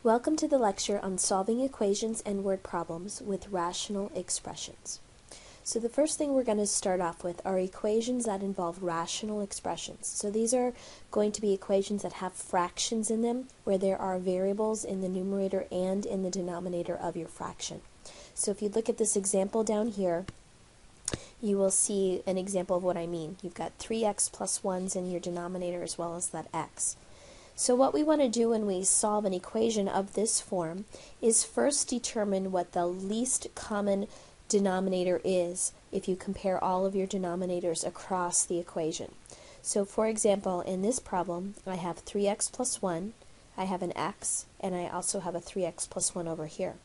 Welcome to the lecture on solving equations and word problems with rational expressions. So the first thing we're going to start off with are equations that involve rational expressions. So these are going to be equations that have fractions in them, where there are variables in the numerator and in the denominator of your fraction. So if you look at this example down here, you will see an example of what I mean. You've got 3x plus 1's in your denominator as well as that x. So what we want to do when we solve an equation of this form is first determine what the least common denominator is if you compare all of your denominators across the equation. So for example, in this problem, I have 3x plus 1, I have an x, and I also have a 3x plus 1 over here.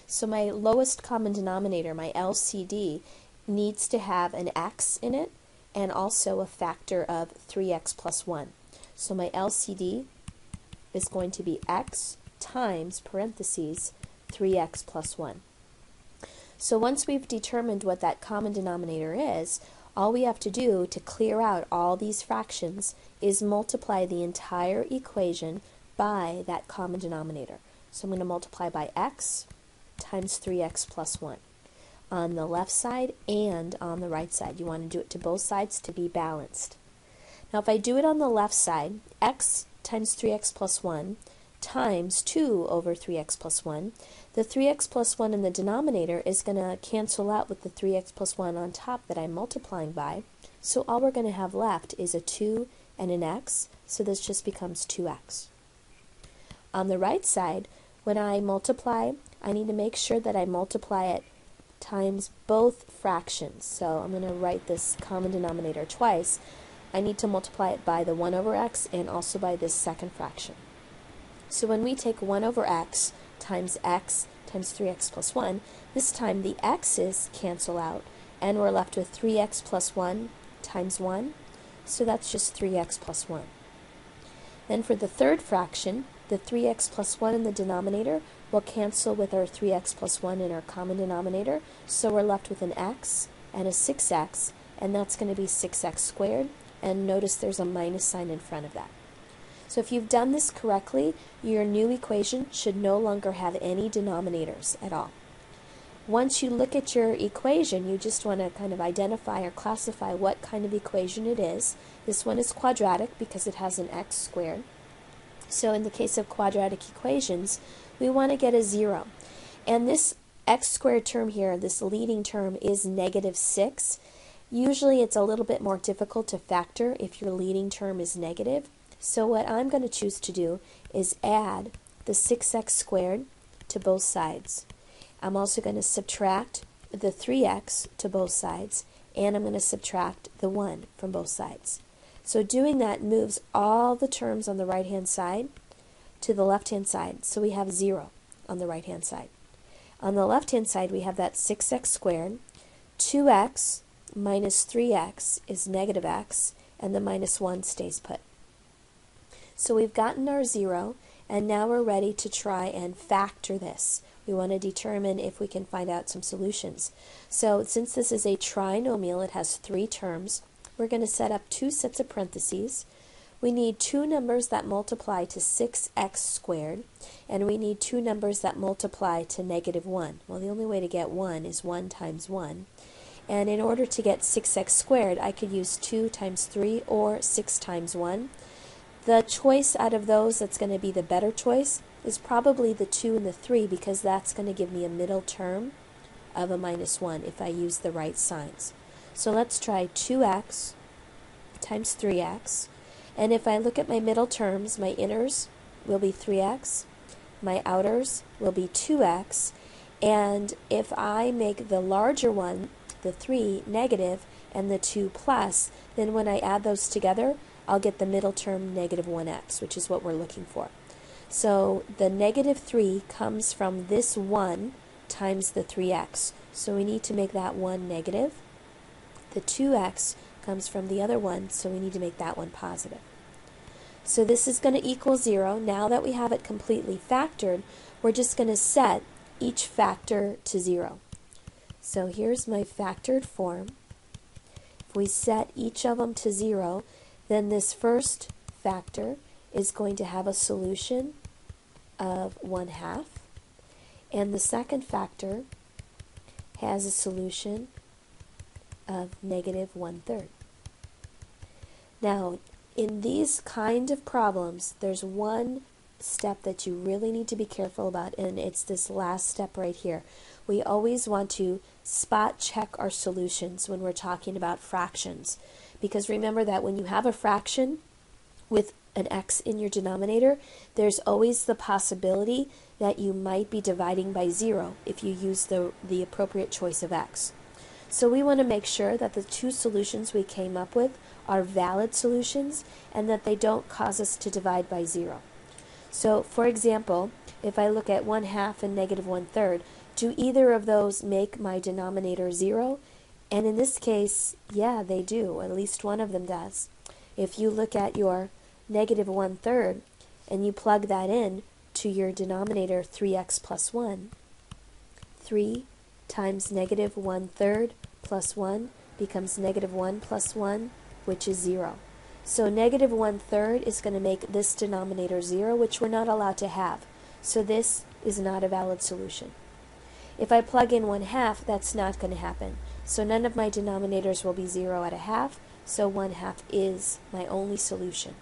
So my lowest common denominator, my LCD, needs to have an x in it and also a factor of 3x plus 1. So my LCD is going to be x times, parentheses, 3x plus 1. So once we've determined what that common denominator is, all we have to do to clear out all these fractions is multiply the entire equation by that common denominator. So I'm going to multiply by x times 3x plus 1 on the left side and on the right side. You want to do it to both sides to be balanced. Now if I do it on the left side, x times 3x plus 1 times 2 over 3x plus 1, the 3x plus 1 in the denominator is going to cancel out with the 3x plus 1 on top that I'm multiplying by. So all we're going to have left is a 2 and an x, so this just becomes 2x. On the right side, when I multiply, I need to make sure that I multiply it times both fractions. So I'm going to write this common denominator twice. I need to multiply it by the 1 over x and also by this second fraction. So when we take 1 over x times 3x plus 1, this time the x's cancel out and we're left with 3x plus 1 times 1, so that's just 3x plus 1. Then for the third fraction, the 3x plus 1 in the denominator will cancel with our 3x plus 1 in our common denominator, so we're left with an x and a 6x, and that's going to be 6x squared. And notice there's a minus sign in front of that. So if you've done this correctly, your new equation should no longer have any denominators at all. Once you look at your equation, you just want to kind of identify or classify what kind of equation it is. This one is quadratic because it has an x squared. So in the case of quadratic equations, we want to get a 0. And this x squared term here, this leading term, is negative 6. Usually it's a little bit more difficult to factor if your leading term is negative. So what I'm going to choose to do is add the 6x squared to both sides. I'm also going to subtract the 3x to both sides, and I'm going to subtract the 1 from both sides. So doing that moves all the terms on the right hand side to the left hand side. So we have 0 on the right hand side. On the left hand side we have that 6x squared, 2x minus 3x is negative x, and the minus 1 stays put. So we've gotten our 0, and now we're ready to try and factor this. We want to determine if we can find out some solutions. So since this is a trinomial, it has 3 terms, we're going to set up 2 sets of parentheses. We need 2 numbers that multiply to 6x squared, and we need 2 numbers that multiply to negative 1. Well, the only way to get 1 is 1 times 1. And in order to get 6x squared, I could use 2 times 3 or 6 times 1. The choice out of those that's going to be the better choice is probably the 2 and the 3, because that's going to give me a middle term of a minus 1 if I use the right signs. So let's try 2x times 3x. And if I look at my middle terms, my inners will be 3x, my outers will be 2x, and if I make the larger one, the 3 negative and the 2 plus, then when I add those together, I'll get the middle term negative 1x, which is what we're looking for. So the negative 3 comes from this 1 times the 3x. So we need to make that 1 negative. The 2x comes from the other one, so we need to make that one positive. So this is going to equal 0. Now that we have it completely factored, we're just going to set each factor to 0. So here's my factored form. If we set each of them to 0, then this first factor is going to have a solution of 1/2, and the second factor has a solution of -1/3. Now, in these kind of problems, there's one step that you really need to be careful about, and it's this last step right here. We always want to spot check our solutions when we're talking about fractions, because remember that when you have a fraction with an x in your denominator, there's always the possibility that you might be dividing by 0 if you use the appropriate choice of x. So we want to make sure that the two solutions we came up with are valid solutions and that they don't cause us to divide by 0. So, for example, if I look at 1/2 and -1/3, do either of those make my denominator 0? And in this case, yeah, they do. At least one of them does. If you look at your -1/3 and you plug that in to your denominator 3x plus 1, 3 times -1/3 plus 1 becomes -1 plus 1, which is 0. So -1/3 is going to make this denominator 0, which we're not allowed to have. So this is not a valid solution. If I plug in 1/2, that's not going to happen. So none of my denominators will be 0 at 1/2, so 1/2 is my only solution.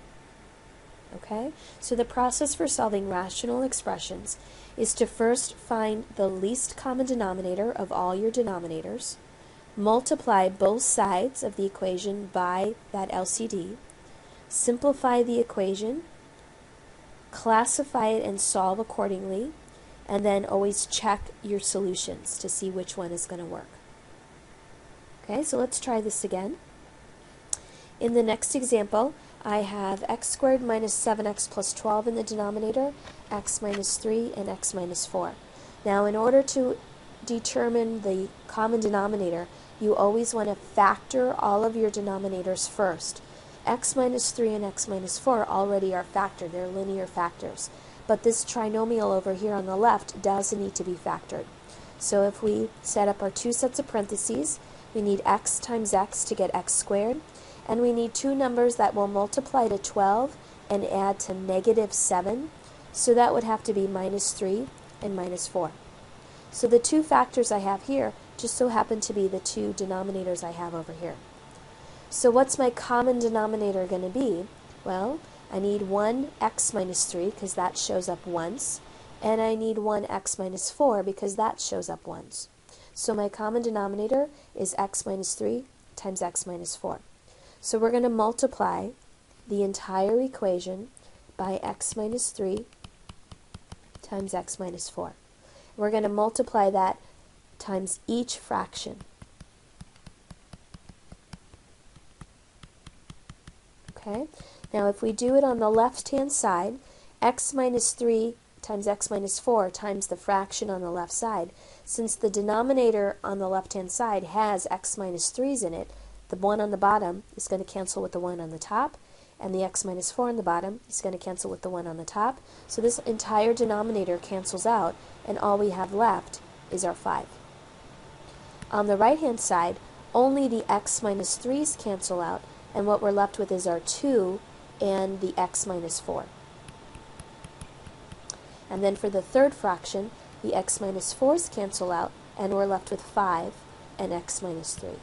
Okay? So the process for solving rational expressions is to first find the least common denominator of all your denominators, multiply both sides of the equation by that LCD, simplify the equation, classify it and solve accordingly, and then always check your solutions to see which one is going to work. Okay, so let's try this again. In the next example, I have x squared minus 7x plus 12 in the denominator, x minus 3, and x minus 4. Now, in order to determine the common denominator, you always want to factor all of your denominators first. X minus 3 and x minus 4 already are factored. They're linear factors. But this trinomial over here on the left does need to be factored. So if we set up our two sets of parentheses, we need x times x to get x squared, and we need two numbers that will multiply to 12 and add to -7, so that would have to be -3 and -4. So the two factors I have here just so happen to be the two denominators I have over here. So what's my common denominator going to be? Well, I need 1x minus 3 because that shows up once, and I need 1x minus 4 because that shows up once. So my common denominator is x minus 3 times x minus 4. So we're going to multiply the entire equation by x minus 3 times x minus 4. We're going to multiply that times each fraction. Okay? Now if we do it on the left-hand side, x minus 3 times x minus 4 times the fraction on the left side, since the denominator on the left-hand side has x minus 3's in it, the one on the bottom is going to cancel with the one on the top, and the x minus 4 on the bottom is going to cancel with the one on the top. So this entire denominator cancels out, and all we have left is our 5. On the right-hand side, only the x minus 3's cancel out, and what we're left with is our 2 and the x minus 4. And then for the third fraction, the x minus 4's cancel out, and we're left with 5 and x minus 3.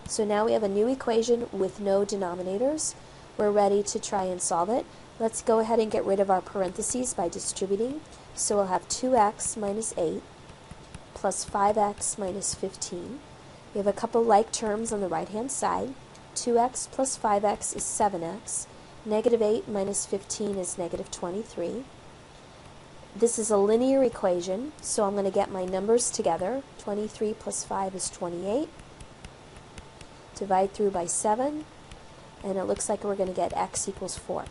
So now we have a new equation with no denominators. We're ready to try and solve it. Let's go ahead and get rid of our parentheses by distributing. So we'll have 2x minus 8 plus 5x minus 15. We have a couple like terms on the right-hand side. 2x plus 5x is 7x. Negative 8 minus 15 is negative 23. This is a linear equation, so I'm going to get my numbers together. 23 plus 5 is 28. Divide through by 7, and it looks like we're going to get x equals 4.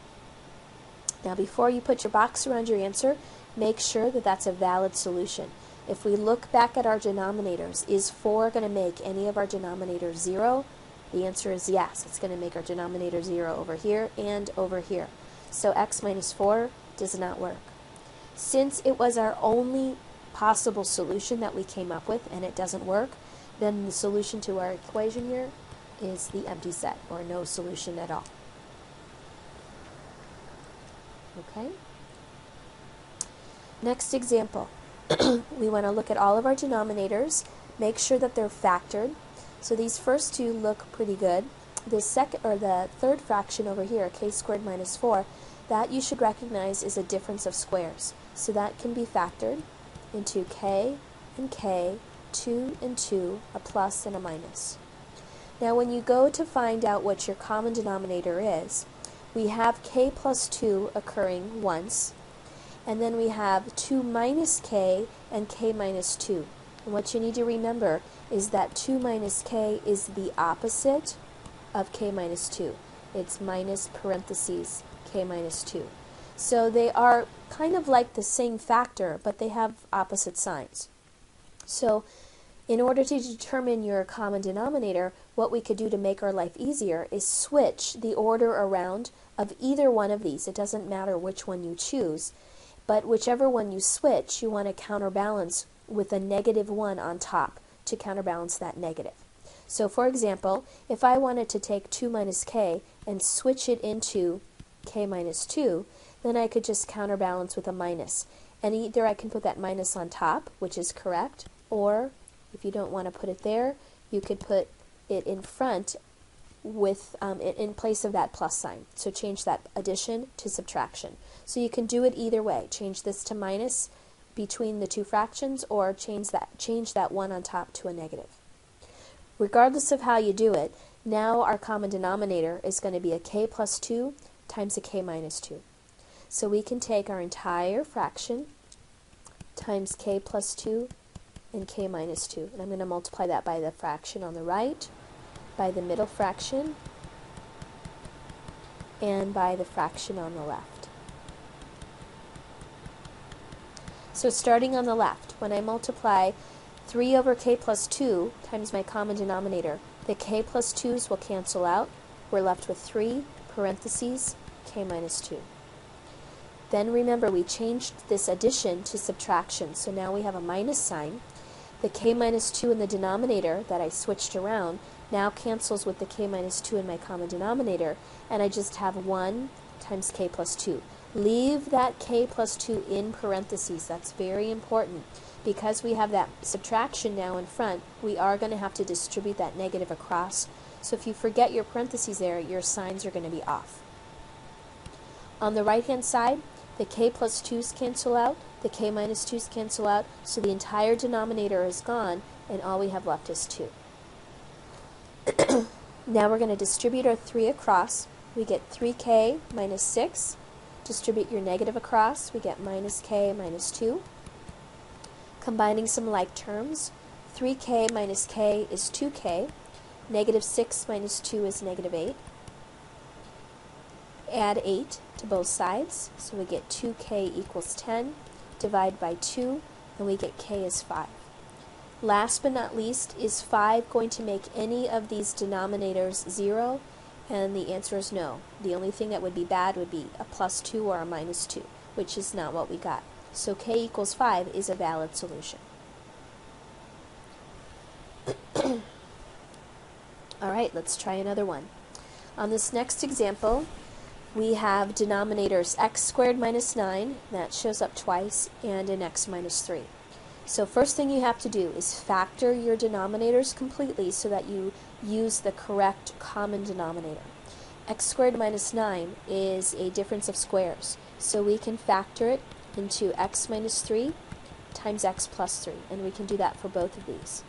Now before you put your box around your answer, make sure that that's a valid solution. If we look back at our denominators, is 4 going to make any of our denominators 0? The answer is yes. It's going to make our denominator 0 over here and over here. So x minus 4 does not work. Since it was our only possible solution that we came up with and it doesn't work, then the solution to our equation here is the empty set, or no solution at all. Okay? Next example, we want to look at all of our denominators, make sure that they're factored. So these first two look pretty good. The third fraction over here, k squared minus 4, that you should recognize is a difference of squares. So that can be factored into k and k, 2 and 2, a plus and a minus. Now when you go to find out what your common denominator is, we have k plus 2 occurring once, and then we have 2 minus k and k minus 2. And what you need to remember is that 2 minus k is the opposite of k minus 2. It's minus parentheses k minus 2. So they are kind of like the same factor, but they have opposite signs. So in order to determine your common denominator, what we could do to make our life easier is switch the order around of either one of these. It doesn't matter which one you choose, but whichever one you switch, you want to counterbalance with a -1 on top to counterbalance that negative. So for example, if I wanted to take 2 minus k and switch it into k minus 2, then I could just counterbalance with a minus. And either I can put that minus on top, which is correct, or if you don't want to put it there, you could put it in front with in place of that plus sign. So change that addition to subtraction. So you can do it either way. Change this to minus between the two fractions, or change that 1 on top to a negative. Regardless of how you do it, now our common denominator is going to be a k plus 2 times a k minus 2. So we can take our entire fraction times k plus 2 and k minus 2. And I'm going to multiply that by the fraction on the right, by the middle fraction, and by the fraction on the left. So starting on the left, when I multiply 3 over k plus 2 times my common denominator, the k plus 2's will cancel out. We're left with 3 parentheses k minus 2. Then remember, we changed this addition to subtraction, so now we have a minus sign. The k minus 2 in the denominator that I switched around now cancels with the k minus 2 in my common denominator, and I just have 1 times k plus 2. Leave that k plus 2 in parentheses. That's very important. Because we have that subtraction now in front, we are going to have to distribute that negative across. So if you forget your parentheses there, your signs are going to be off. On the right-hand side, the k plus 2's cancel out, the k minus 2's cancel out, so the entire denominator is gone, and all we have left is 2. Now we're going to distribute our 3 across. We get 3k minus 6. Distribute your negative across, we get minus k minus 2. Combining some like terms, 3k minus k is 2k, negative 6 minus 2 is negative 8. Add 8 to both sides, so we get 2k equals 10, divide by 2, and we get k is 5. Last but not least, is 5 going to make any of these denominators 0? And the answer is no. The only thing that would be bad would be a plus 2 or a minus 2, which is not what we got. So k equals 5 is a valid solution. Alright, let's try another one. On this next example, we have denominators x squared minus 9, that shows up twice, and an x minus 3. So first thing you have to do is factor your denominators completely so that you use the correct common denominator. X squared minus 9 is a difference of squares, so we can factor it into x minus 3 times x plus 3, and we can do that for both of these.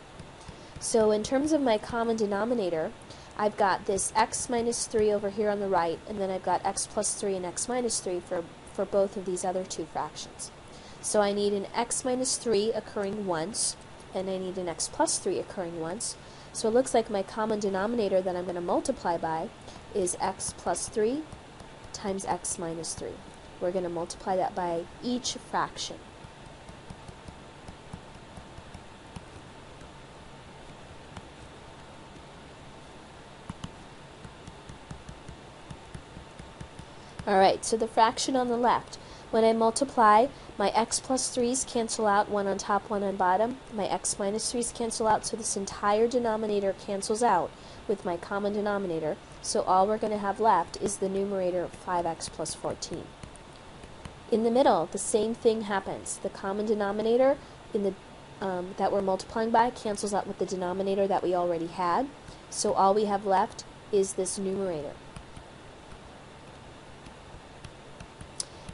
So in terms of my common denominator, I've got this x minus 3 over here on the right, and then I've got x plus 3 and x minus 3 for both of these other two fractions. So I need an x minus 3 occurring once, and I need an x plus 3 occurring once. So it looks like my common denominator that I'm going to multiply by is x plus 3 times x minus 3. We're going to multiply that by each fraction. Alright, so the fraction on the left, when I multiply, my x plus 3's cancel out, 1 on top, 1 on bottom. My x minus 3's cancel out, so this entire denominator cancels out with my common denominator. So all we're going to have left is the numerator of 5x plus 14. In the middle, the same thing happens. The common denominator in the that we're multiplying by cancels out with the denominator that we already had. So all we have left is this numerator.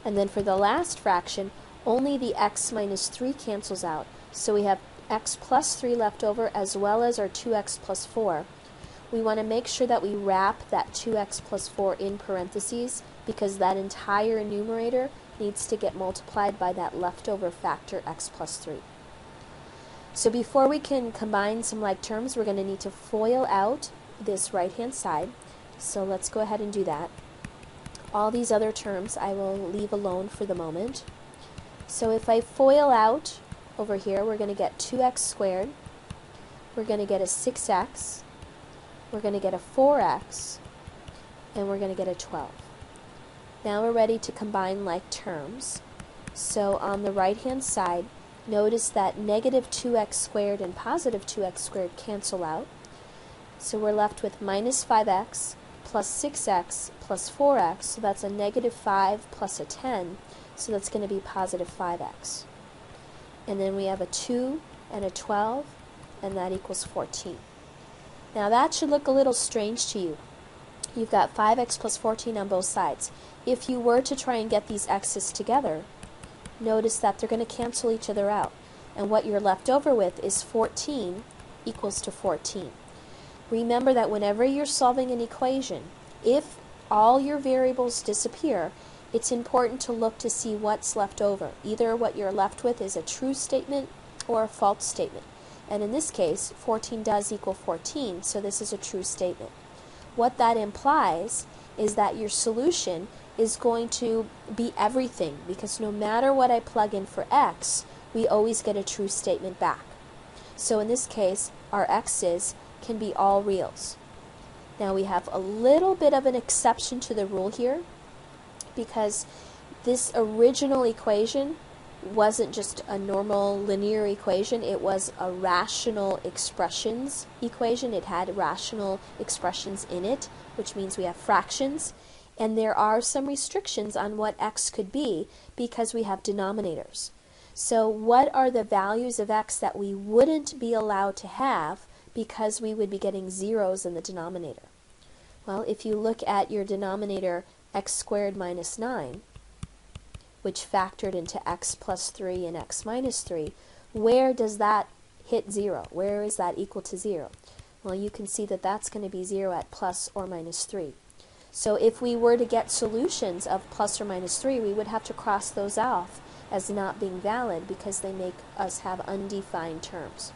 And then for the last fraction, only the x minus 3 cancels out. So we have x plus 3 left over as well as our 2x plus 4. We want to make sure that we wrap that 2x plus 4 in parentheses because that entire numerator needs to get multiplied by that leftover factor x plus 3. So before we can combine some like terms, we're going to need to FOIL out this right-hand side. So let's go ahead and do that. All these other terms I will leave alone for the moment. So if I FOIL out over here, we're going to get 2x squared. We're going to get a 6x. We're going to get a 4x. And we're going to get a 12. Now we're ready to combine like terms. So on the right-hand side, notice that negative 2x squared and positive 2x squared cancel out. So we're left with minus 5x plus 6x plus 4x. So that's a negative 5 plus a 10. So that's going to be positive 5x. And then we have a 2 and a 12, and that equals 14. Now that should look a little strange to you. You've got 5x plus 14 on both sides. If you were to try and get these x's together, notice that they're going to cancel each other out. And what you're left over with is 14 equals to 14. Remember that whenever you're solving an equation, if all your variables disappear, it's important to look to see what's left over. Either what you're left with is a true statement or a false statement. And in this case, 14 does equal 14, so this is a true statement. What that implies is that your solution is going to be everything, because no matter what I plug in for x, we always get a true statement back. So in this case, our x's can be all reals. Now we have a little bit of an exception to the rule here, because this original equation wasn't just a normal linear equation, it was a rational expressions equation. It had rational expressions in it, which means we have fractions, and there are some restrictions on what x could be because we have denominators. So what are the values of x that we wouldn't be allowed to have because we would be getting zeros in the denominator? Well, if you look at your denominator x squared minus 9, which factored into x plus 3 and x minus 3, where does that hit 0? Where is that equal to 0? Well, you can see that that's going to be 0 at plus or minus 3. So if we were to get solutions of plus or minus 3, we would have to cross those off as not being valid because they make us have undefined terms.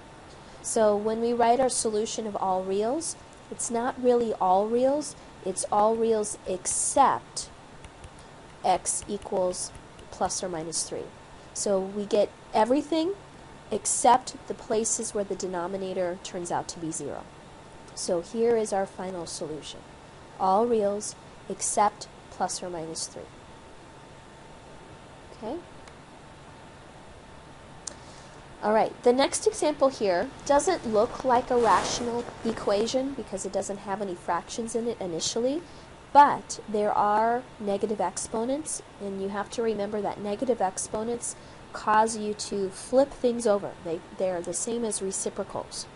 So when we write our solution of all reals, it's not really all reals, it's all reals except x equals plus or minus 3. So we get everything except the places where the denominator turns out to be 0. So here is our final solution. All reals except plus or minus 3. Okay? Alright, the next example here doesn't look like a rational equation because it doesn't have any fractions in it initially, but there are negative exponents, and you have to remember that negative exponents cause you to flip things over. They're the same as reciprocals.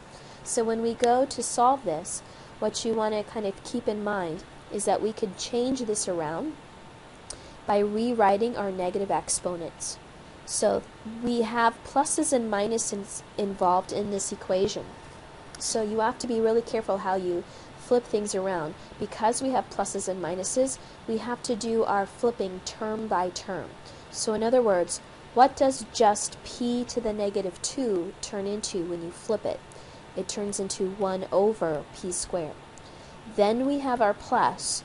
So when we go to solve this, what you want to kind of keep in mind is that we could change this around by rewriting our negative exponents. So we have pluses and minuses involved in this equation. So you have to be really careful how you flip things around. Because we have pluses and minuses, we have to do our flipping term by term. So in other words, what does just p to the negative 2 turn into when you flip it? It turns into 1 over p squared. Then we have our plus.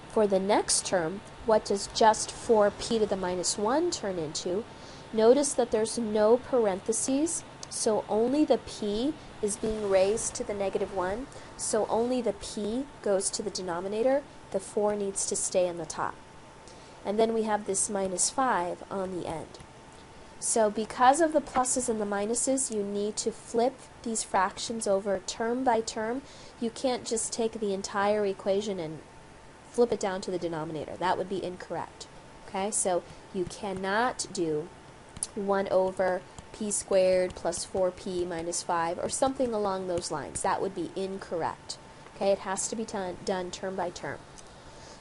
For the next term, what does just 4p to the minus 1 turn into? Notice that there's no parentheses, so only the p is being raised to the negative 1, so only the p goes to the denominator, the 4 needs to stay on the top. And then we have this minus 5 on the end. So because of the pluses and the minuses, you need to flip these fractions over term by term. You can't just take the entire equation and flip it down to the denominator. That would be incorrect. Okay, so You cannot do 1 over p squared plus 4p minus 5 or something along those lines. That would be incorrect. Okay, it has to be done term by term.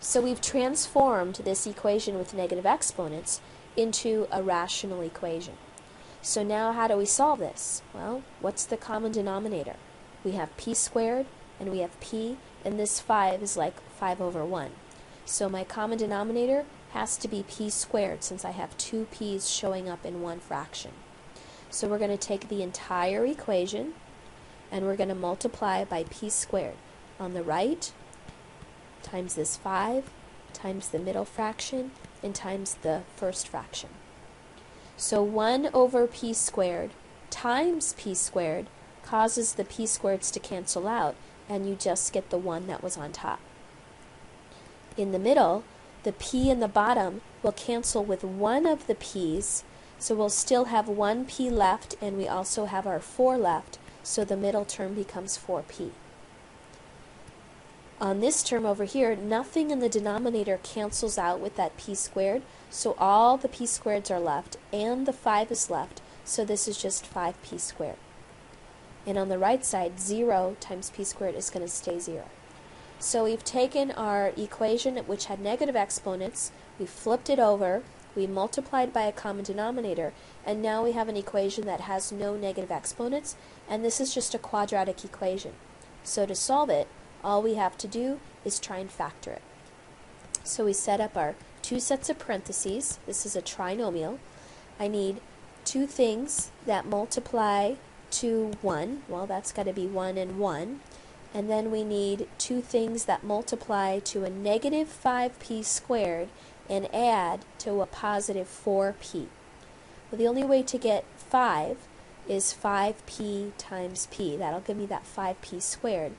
So we've transformed this equation with negative exponents into a rational equation. So now how do we solve this? Well, what's the common denominator? We have p squared and we have p, and this 5 is like 5 over 1. So my common denominator has to be p squared since I have two p's showing up in one fraction. So we're going to take the entire equation and we're going to multiply by p squared. On the right, times this 5, times the middle fraction, and times the first fraction. So 1 over p squared times p squared causes the p squareds to cancel out, and you just get the 1 that was on top. In the middle, the p in the bottom will cancel with one of the p's, so we'll still have 1 p left, and we also have our 4 left, so the middle term becomes 4p. On this term over here, nothing in the denominator cancels out with that p squared, so all the p squareds are left, and the 5 is left, so this is just 5p squared. And on the right side, 0 times p squared is going to stay 0. So we've taken our equation, which had negative exponents, we flipped it over, we multiplied by a common denominator, and now we have an equation that has no negative exponents, and this is just a quadratic equation. So to solve it, all we have to do is try and factor it. So we set up our two sets of parentheses. This is a trinomial. I need two things that multiply to 1. Well, that's got to be 1 and 1. And then we need two things that multiply to a negative 5p squared and add to a positive 4p. Well, the only way to get 5 is 5p times p. That'll give me that 5p squared.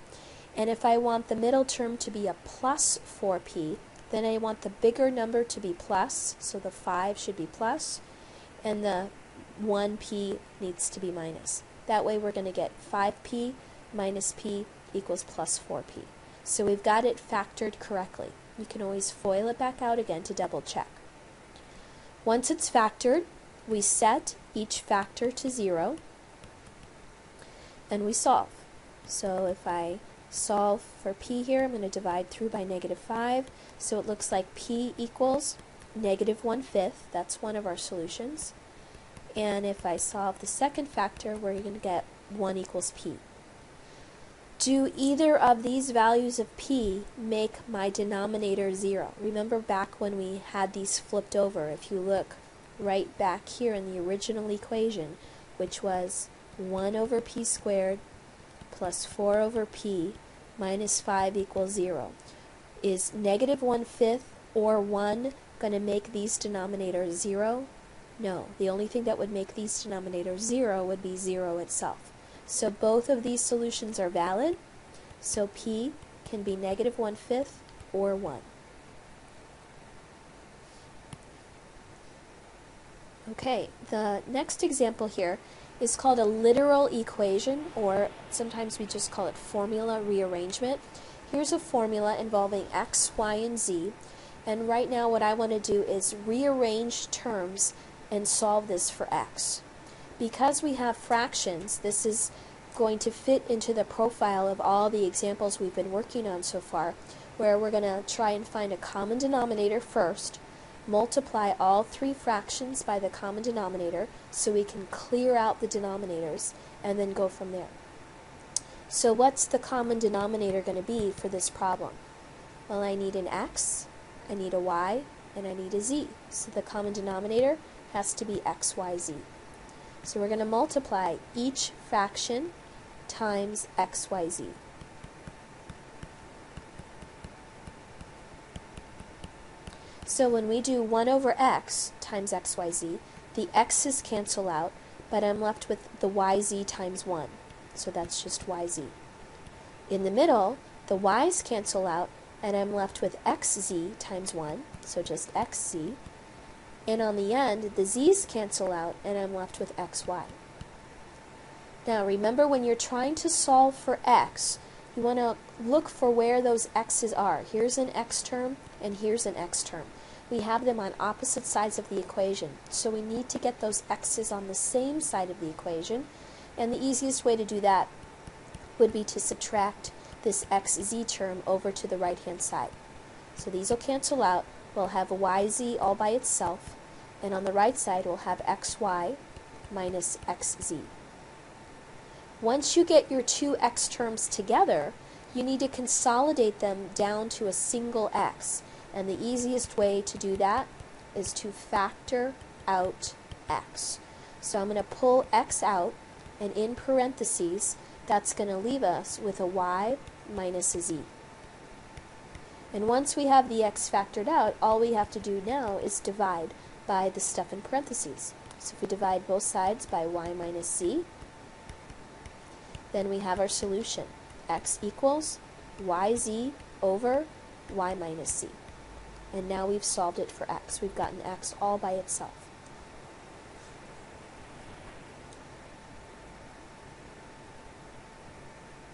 And if I want the middle term to be a plus 4p, then I want the bigger number to be plus, so the 5 should be plus, and the 1p needs to be minus. That way we're going to get 5p minus p equals plus 4p. So we've got it factored correctly. You can always FOIL it back out again to double check. Once it's factored, we set each factor to 0, and we solve. So if I solve for p here, I'm going to divide through by negative 5, so it looks like p equals negative 1/5. That's one of our solutions. And if I solve the second factor, we're going to get 1 equals p. Do either of these values of p make my denominator 0? Remember back when we had these flipped over, if you look right back here in the original equation, which was 1 over p squared plus 4 over p minus 5 equals 0. Is negative 1/5 or 1 going to make these denominators 0? No. The only thing that would make these denominators 0 would be 0 itself. So both of these solutions are valid. So p can be negative 1/5 or 1. Okay, the next example here is called a literal equation, or sometimes we just call it formula rearrangement. Here's a formula involving x, y, and z, and right now what I want to do is rearrange terms and solve this for x. Because we have fractions, this is going to fit into the profile of all the examples we've been working on so far, where we're going to try and find a common denominator first, multiply all three fractions by the common denominator so we can clear out the denominators, and then go from there. So what's the common denominator going to be for this problem? Well, I need an x, I need a y, and I need a z. So the common denominator has to be x, y, z. So we're going to multiply each fraction times x, y, z. So when we do 1 over x times x, y, z, the x's cancel out, but I'm left with the yz times 1. So that's just yz. In the middle, the y's cancel out, and I'm left with xz times 1, so just xz. And on the end, the z's cancel out, and I'm left with xy. Now remember, when you're trying to solve for x, you want to look for where those x's are. Here's an x term, and here's an x term. we have them on opposite sides of the equation. So we need to get those x's on the same side of the equation, and the easiest way to do that would be to subtract this xz term over to the right-hand side. So these will cancel out. We'll have yz all by itself, and on the right side we'll have xy minus xz. Once you get your two x terms together, you need to consolidate them down to a single x, and the easiest way to do that is to factor out x. So I'm going to pull x out, and in parentheses that's going to leave us with a y minus a z. And once we have the x factored out, all we have to do now is divide by the stuff in parentheses. So if we divide both sides by y minus z, then we have our solution. X equals yz over y minus z. And now we've solved it for x. We've gotten x all by itself.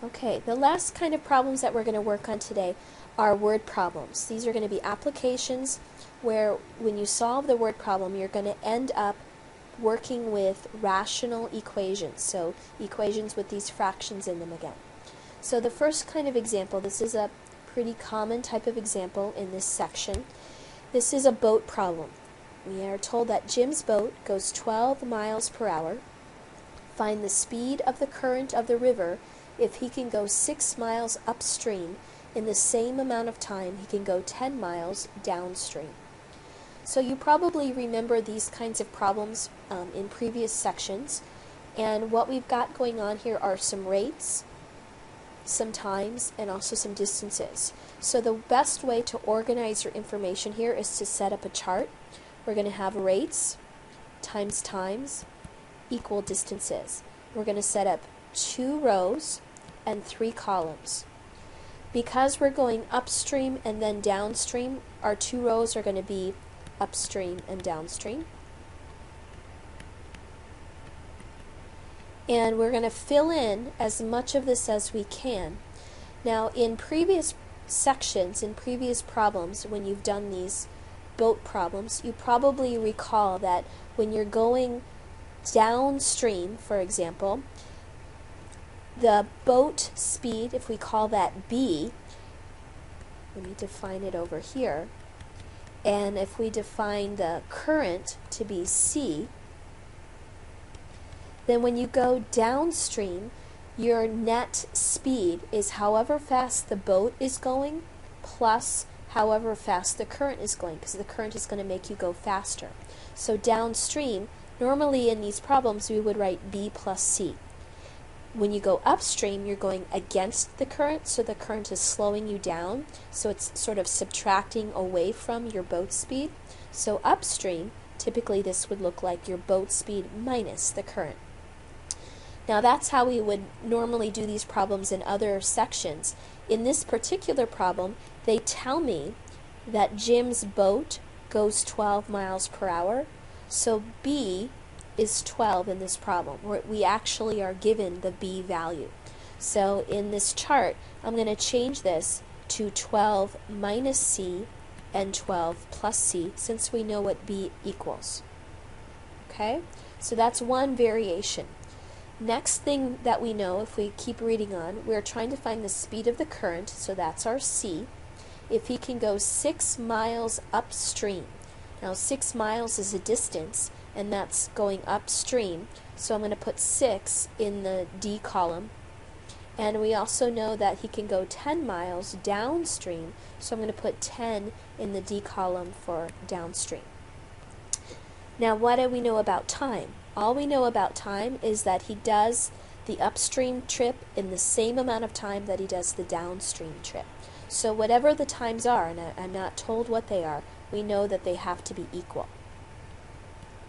Okay, the last kind of problems that we're going to work on today are word problems. These are going to be applications where when you solve the word problem, you're going to end up working with rational equations, so equations with these fractions in them again. So the first kind of example, this is a pretty common type of example in this section. This is a boat problem. We are told that Jim's boat goes 12 miles per hour. Find the speed of the current of the river if he can go 6 miles upstream in the same amount of time he can go 10 miles downstream. So you probably remember these kinds of problems in previous sections, and what we've got going on here are some rates, some times, and also some distances. So the best way to organize your information here is to set up a chart. We're going to have rates times times equal distances. We're going to set up 2 rows and 3 columns. Because we're going upstream and then downstream, our 2 rows are going to be upstream and downstream. And we're going to fill in as much of this as we can. Now, in previous sections, in previous problems, when you've done these boat problems, you probably recall that when you're going downstream, for example, the boat speed, if we call that B, let me define it over here, and if we define the current to be C, then when you go downstream, your net speed is however fast the boat is going plus however fast the current is going, because the current is going to make you go faster. So downstream, normally in these problems we would write B plus C. When you go upstream, you're going against the current, so the current is slowing you down, so it's sort of subtracting away from your boat speed. So upstream, typically this would look like your boat speed minus the current. Now that's how we would normally do these problems in other sections. In this particular problem, they tell me that Jim's boat goes 12 miles per hour, so B is 12 in this problem. We actually are given the B value. So in this chart, I'm going to change this to 12 minus C and 12 plus C, since we know what B equals. Okay, so that's one variation. Next thing that we know, if we keep reading on, we're trying to find the speed of the current, so that's our C. If he can go 6 miles upstream. Now 6 miles is a distance, and that's going upstream, so I'm going to put 6 in the D column. And we also know that he can go 10 miles downstream, so I'm going to put 10 in the D column for downstream. Now what do we know about time? All we know about time is that he does the upstream trip in the same amount of time that he does the downstream trip. So whatever the times are, and I'm not told what they are, we know that they have to be equal.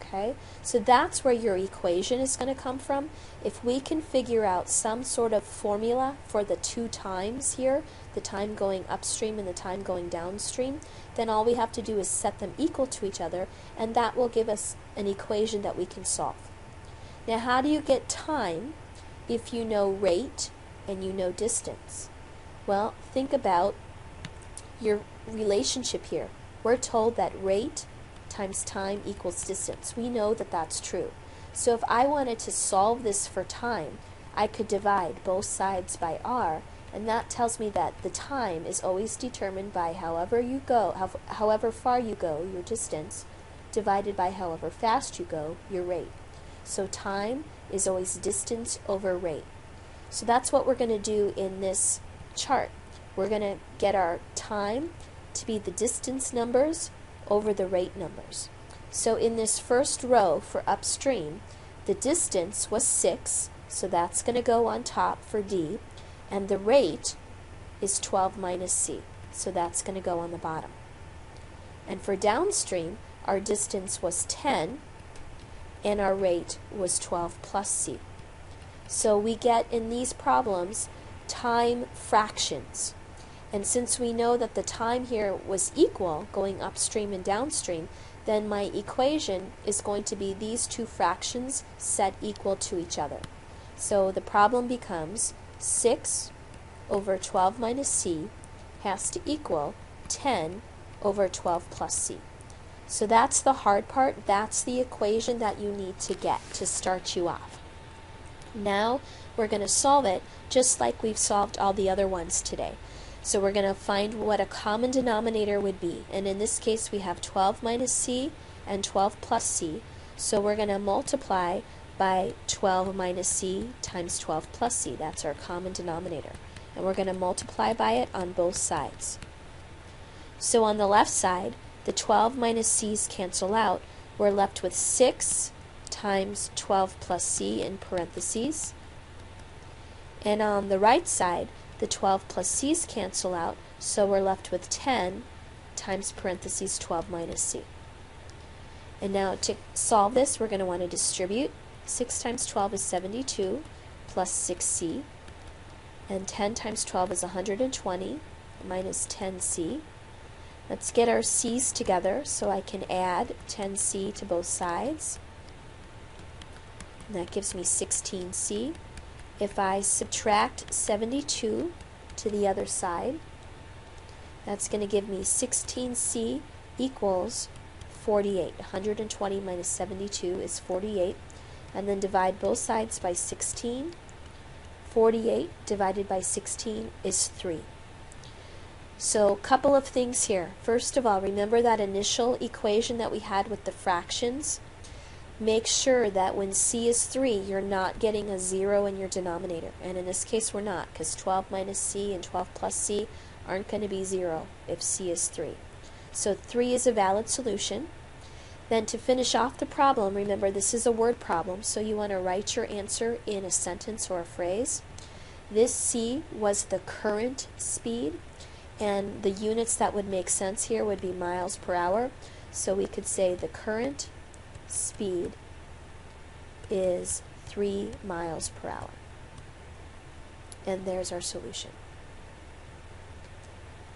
Okay, so that's where your equation is going to come from. If we can figure out some sort of formula for the 2 times here, the time going upstream and the time going downstream, then all we have to do is set them equal to each other, and that will give us an equation that we can solve. Now, how do you get time if you know rate and you know distance? Well, think about your relationship here. we're told that rate times time equals distance. We know that that's true. So if I wanted to solve this for time, I could divide both sides by r, and that tells me that the time is always determined by however you go, however far you go, your distance, divided by however fast you go, your rate. So time is always distance over rate. So that's what we're going to do in this chart. We're going to get our time to be the distance numbers over the rate numbers. So in this first row for upstream, the distance was 6, so that's going to go on top for D, and the rate is 12 minus C, so that's going to go on the bottom. And for downstream, our distance was 10, and our rate was 12 plus C. So we get in these problems time fractions. And since we know that the time here was equal going upstream and downstream, then my equation is going to be these two fractions set equal to each other. So the problem becomes 6 over 12 minus C has to equal 10 over 12 plus C. So that's the hard part. That's the equation that you need to get to start you off. Now we're going to solve it just like we've solved all the other ones today. So we're going to find what a common denominator would be. And in this case we have 12 minus C and 12 plus C. So we're going to multiply by 12 minus C times 12 plus C. That's our common denominator. And we're going to multiply by it on both sides. So on the left side, the 12 minus C's cancel out. We're left with 6 times 12 plus C in parentheses. And on the right side, the 12 plus C's cancel out, so we're left with 10 times parentheses 12 minus C. And now to solve this, we're going to want to distribute. 6 times 12 is 72 plus 6C. And 10 times 12 is 120 minus 10C. Let's get our C's together so I can add 10C to both sides. And that gives me 16C. If I subtract 72 to the other side, that's going to give me 16C equals 48. 120 minus 72 is 48. And then divide both sides by 16. 48 divided by 16 is 3. So a couple of things here. First of all, remember that initial equation that we had with the fractions? Make sure that when C is 3, you're not getting a 0 in your denominator. And in this case, we're not, because 12 minus C and 12 plus C aren't going to be 0 if C is 3. So 3 is a valid solution. Then to finish off the problem, remember this is a word problem, so you want to write your answer in a sentence or a phrase. This C was the current speed, and the units that would make sense here would be miles per hour. So we could say the current speed is 3 miles per hour. And there's our solution.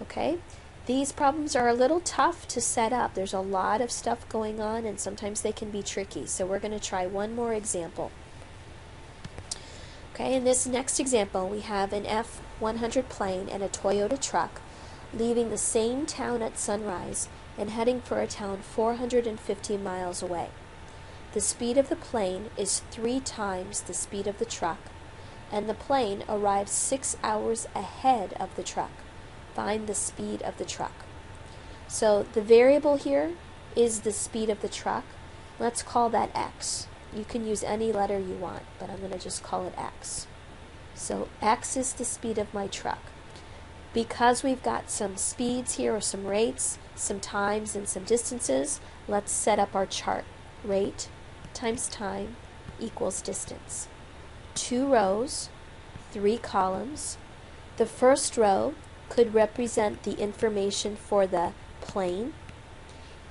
Okay? These problems are a little tough to set up. There's a lot of stuff going on and sometimes they can be tricky. So we're going to try one more example. Okay, in this next example we have an F-100 plane and a Toyota truck leaving the same town at sunrise and heading for a town 450 miles away. The speed of the plane is 3 times the speed of the truck, and the plane arrives 6 hours ahead of the truck. Find the speed of the truck. So the variable here is the speed of the truck. Let's call that x. You can use any letter you want, but I'm going to just call it x. So x is the speed of my truck. Because we've got some speeds here, or some rates, some times, and some distances, let's set up our chart. Rate times time equals distance. 2 rows, 3 columns. The first row could represent the information for the plane,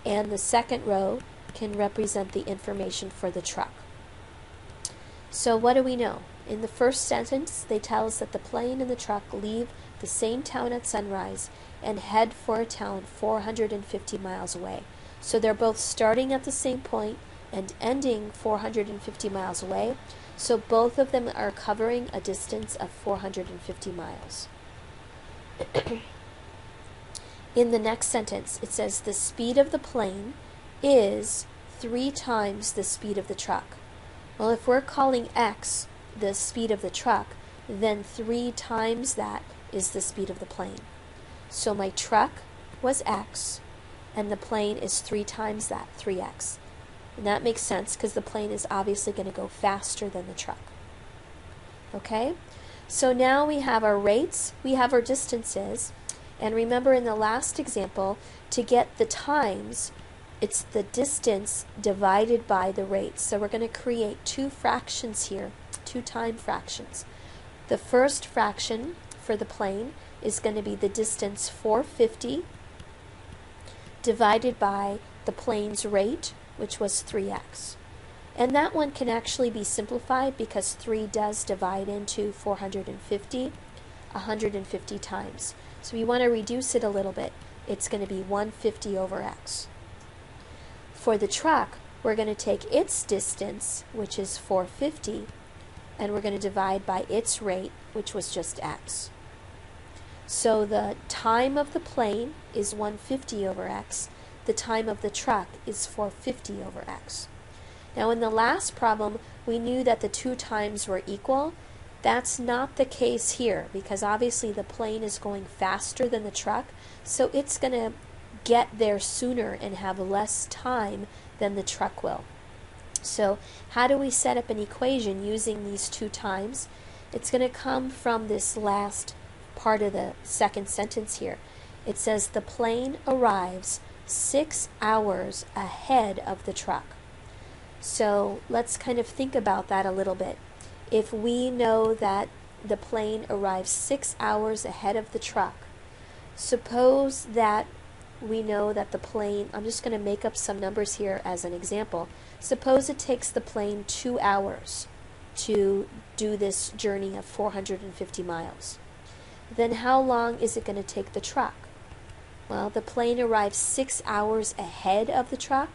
and the second row can represent the information for the truck. So what do we know? In the first sentence, they tell us that the plane and the truck leave the same town at sunrise and head for a town 450 miles away. So they're both starting at the same point and ending 450 miles away. So both of them are covering a distance of 450 miles. in the next sentence, it says the speed of the plane is 3 times the speed of the truck. Well, if we're calling x the speed of the truck, then 3 times that is the speed of the plane. So my truck was x, and the plane is 3 times that, 3x. And that makes sense because the plane is obviously going to go faster than the truck. Okay? So now we have our rates, we have our distances, and remember in the last example, to get the times, it's the distance divided by the rate. So we're going to create 2 fractions here, 2 time fractions. The first fraction for the plane is going to be the distance 450 divided by the plane's rate, which was 3x. And that one can actually be simplified because 3 does divide into 450 150 times. So we want to reduce it a little bit. It's going to be 150 over x. For the truck, we're going to take its distance, which is 450, and we're going to divide by its rate, which was just x. So the time of the plane is 150 over x. The time of the truck is 450 over x. Now in the last problem, we knew that the 2 times were equal. That's not the case here because obviously the plane is going faster than the truck, so it's going to get there sooner and have less time than the truck will. So how do we set up an equation using these 2 times? It's going to come from this last part of the second sentence here. It says the plane arrives 6 hours ahead of the truck. So let's kind of think about that a little bit. If we know that the plane arrives 6 hours ahead of the truck, suppose that we know that the plane, I'm just going to make up some numbers here as an example. Suppose it takes the plane 2 hours to do this journey of 450 miles. Then how long is it going to take the truck? Well, the plane arrives 6 hours ahead of the truck,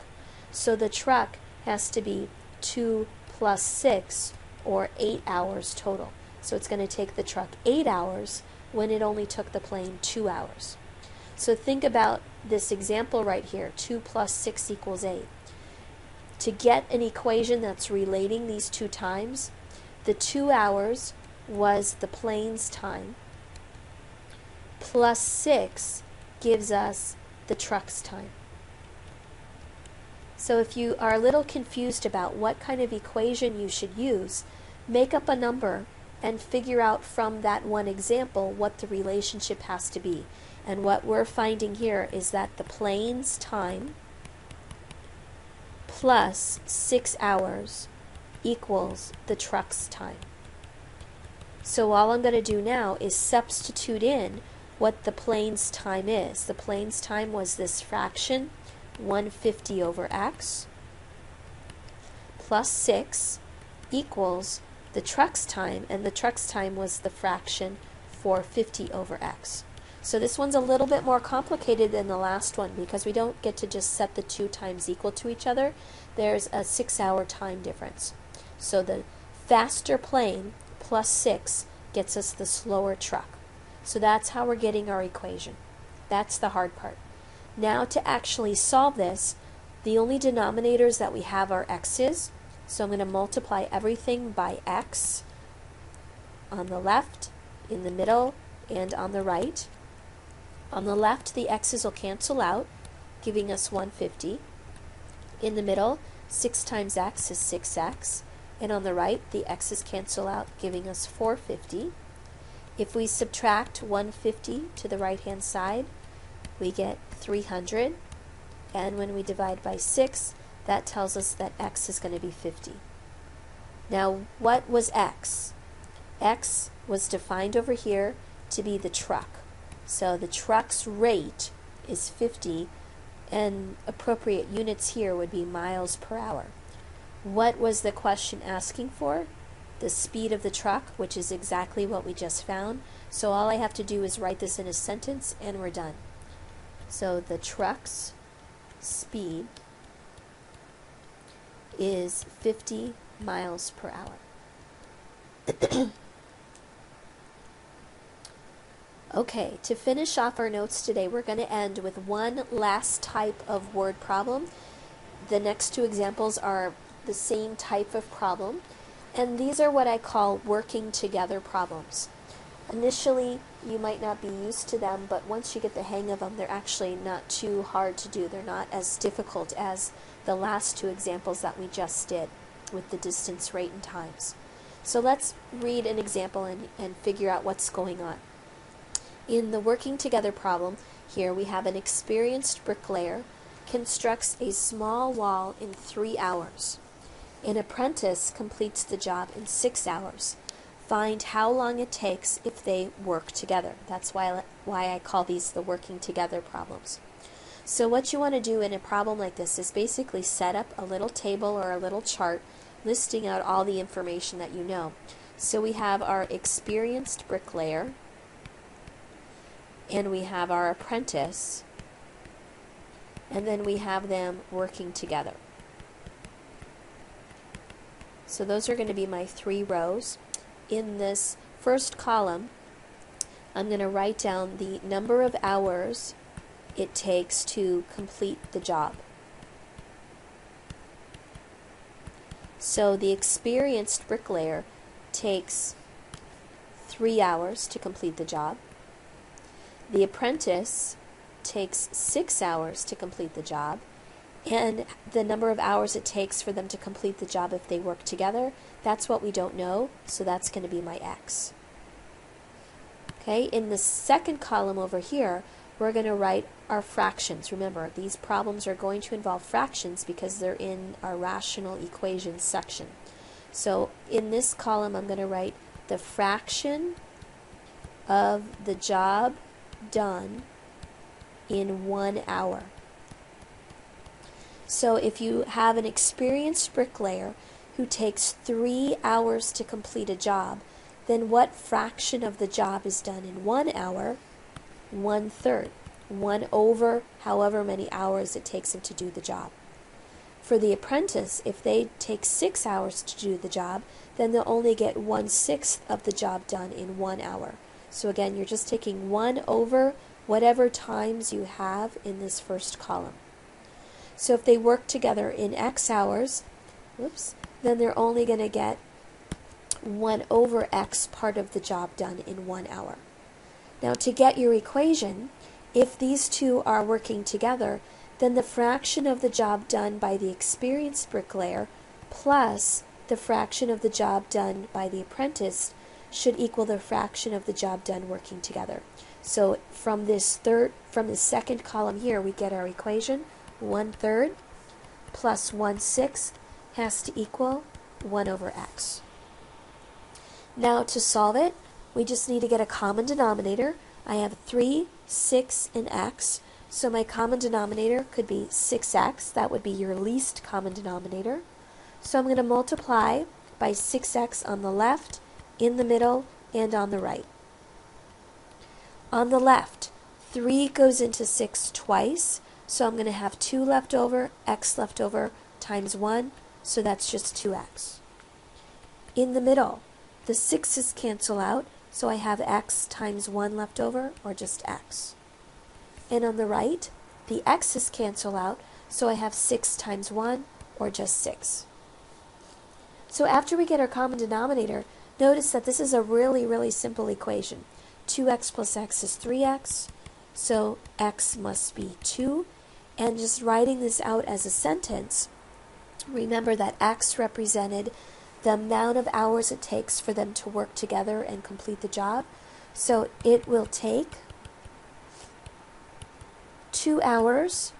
so the truck has to be 2 plus 6, or 8 hours total. So it's going to take the truck 8 hours when it only took the plane 2 hours. So think about this example right here, 2 plus 6 equals 8. To get an equation that's relating these 2 times, the 2 hours was the plane's time, plus 6 gives us the truck's time. So if you are a little confused about what kind of equation you should use, make up a number and figure out from that one example what the relationship has to be. And what we're finding here is that the plane's time plus 6 hours equals the truck's time. So all I'm going to do now is substitute in what the plane's time is. The plane's time was this fraction, 150 over x, plus 6 equals the truck's time, and the truck's time was the fraction 450 over x. So this one's a little bit more complicated than the last one because we don't get to just set the 2 times equal to each other. There's a 6-hour time difference. So the faster plane plus 6 gets us the slower truck. So that's how we're getting our equation. That's the hard part. Now to actually solve this, the only denominators that we have are x's. So I'm going to multiply everything by x on the left, in the middle, and on the right. On the left, the x's will cancel out, giving us 150. In the middle, 6 times x is 6x. And on the right, the x's cancel out, giving us 450. If we subtract 150 to the right-hand side, we get 300. And when we divide by 6, that tells us that x is going to be 50. Now, what was x? X was defined over here to be the truck. So the truck's rate is 50, and appropriate units here would be miles per hour. What was the question asking for? The speed of the truck, which is exactly what we just found. So all I have to do is write this in a sentence and we're done. So the truck's speed is 50 miles per hour. Okay, to finish off our notes today, we're going to end with one last type of word problem. The next two examples are the same type of problem, and these are what I call working together problems. Initially, you might not be used to them, but once you get the hang of them, they're actually not too hard to do. They're not as difficult as the last two examples that we just did with the distance, rate, and times. So let's read an example and figure out what's going on. In the working together problem, here we have an experienced bricklayer constructs a small wall in 3 hours. An apprentice completes the job in 6 hours. Find how long it takes if they work together. That's why I call these the working together problems. So what you want to do in a problem like this is basically set up a little table or a little chart listing out all the information that you know. So we have our experienced bricklayer, and we have our apprentice, and then we have them working together. So those are going to be my 3 rows. In this first column, I'm going to write down the number of hours it takes to complete the job. So the experienced bricklayer takes 3 hours to complete the job. The apprentice takes 6 hours to complete the job, and the number of hours it takes for them to complete the job if they work together, that's what we don't know, so that's going to be my X. Okay, in the second column over here, we're going to write our fractions. Remember, these problems are going to involve fractions because they're in our rational equations section. So in this column, I'm going to write the fraction of the job done in 1 hour. So if you have an experienced bricklayer who takes 3 hours to complete a job, then what fraction of the job is done in 1 hour? 1/3. 1 over however many hours it takes him to do the job. For the apprentice, if they take 6 hours to do the job, then they'll only get 1/6 of the job done in 1 hour. So again, you're just taking 1 over whatever times you have in this first column. So if they work together in X hours, then they're only going to get 1 over X part of the job done in 1 hour. Now to get your equation, if these two are working together, then the fraction of the job done by the experienced bricklayer plus the fraction of the job done by the apprentice should equal the fraction of the job done working together. So from this second column here, we get our equation. 1/3 plus 1/6 has to equal 1 over X. Now to solve it, we just need to get a common denominator. I have 3, 6, and X. So my common denominator could be 6X. That would be your least common denominator. So I'm going to multiply by 6X on the left, in the middle, and on the right. On the left, 3 goes into 6 twice, so I'm going to have 2 left over, X left over, times 1, so that's just 2X. In the middle, the 6's cancel out, so I have X times 1 left over, or just X. And on the right, the X's cancel out, so I have 6 times 1, or just 6. So after we get our common denominator, notice that this is a really, really simple equation. 2x plus x is 3x, so x must be 2. And just writing this out as a sentence, remember that x represented the amount of hours it takes for them to work together and complete the job. So it will take 2 hours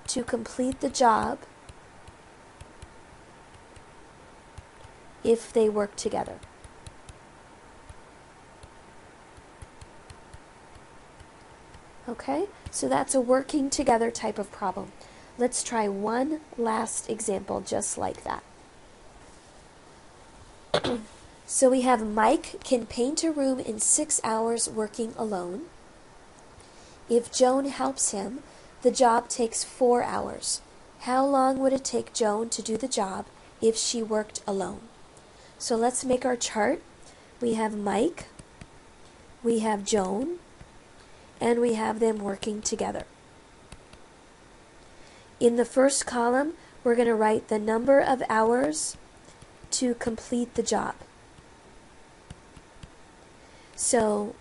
to complete the job if they work together. Okay, so that's a working together type of problem. Let's try one last example just like that. So we have Mike can paint a room in 6 hours working alone. If Joan helps him, the job takes 4 hours. How long would it take Joan to do the job if she worked alone? So let's make our chart. We have Mike we have Joan, and we have them working together. In the first column, we're going to write the number of hours to complete the job. So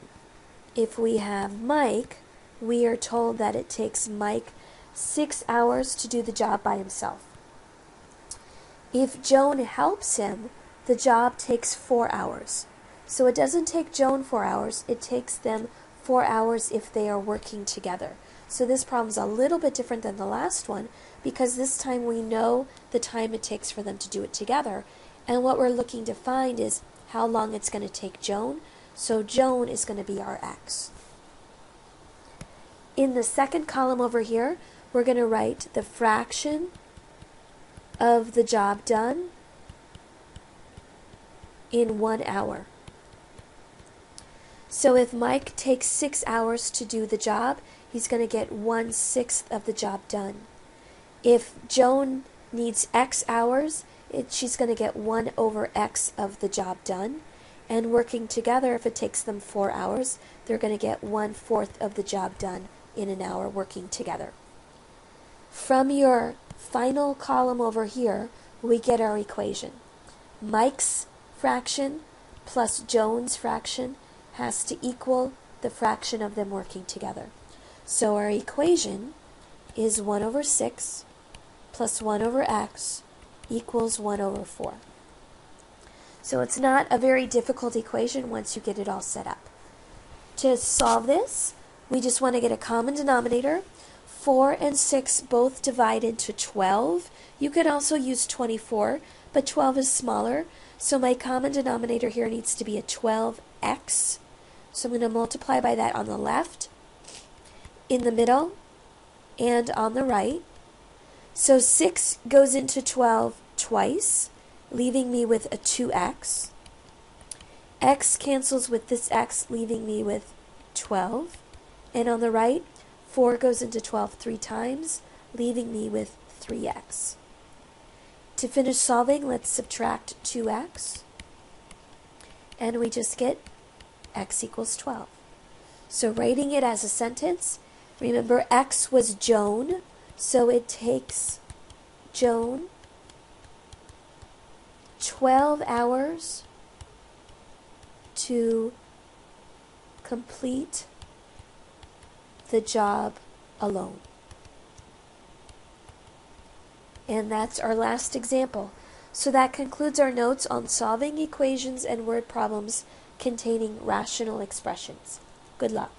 if we have Mike, we are told that it takes Mike 6 hours to do the job by himself. If Joan helps him, the job takes 4 hours. So it doesn't take Joan 4 hours, it takes them 4 hours if they are working together. So this problem is a little bit different than the last one because this time we know the time it takes for them to do it together. And what we're looking to find is how long it's going to take Joan. So Joan is going to be our x. In the second column over here, we're going to write the fraction of the job done in 1 hour. So if Mike takes 6 hours to do the job, he's going to get 1/6 of the job done. If Joan needs x hours, she's going to get 1/x of the job done. And working together, if it takes them 4 hours, they're going to get 1/4 of the job done in an hour working together. From your final column over here, we get our equation. Mike's fraction plus Joan's fraction has to equal the fraction of them working together. So our equation is 1/6 plus 1/x equals 1/4. So it's not a very difficult equation once you get it all set up. To solve this, we just want to get a common denominator. 4 and 6 both divide into 12. You could also use 24, but 12 is smaller. So my common denominator here needs to be a 12x. So I'm going to multiply by that on the left, in the middle, and on the right. So 6 goes into 12 twice, leaving me with a 2x. X cancels with this x, leaving me with 12. And on the right, 4 goes into 12 3 times, leaving me with 3x. To finish solving, let's subtract 2x. And we just get x equals 12. So writing it as a sentence, remember x was Joan, so it takes Joan 12 hours to complete the job alone. And that's our last example. So that concludes our notes on solving equations and word problems containing rational expressions. Good luck.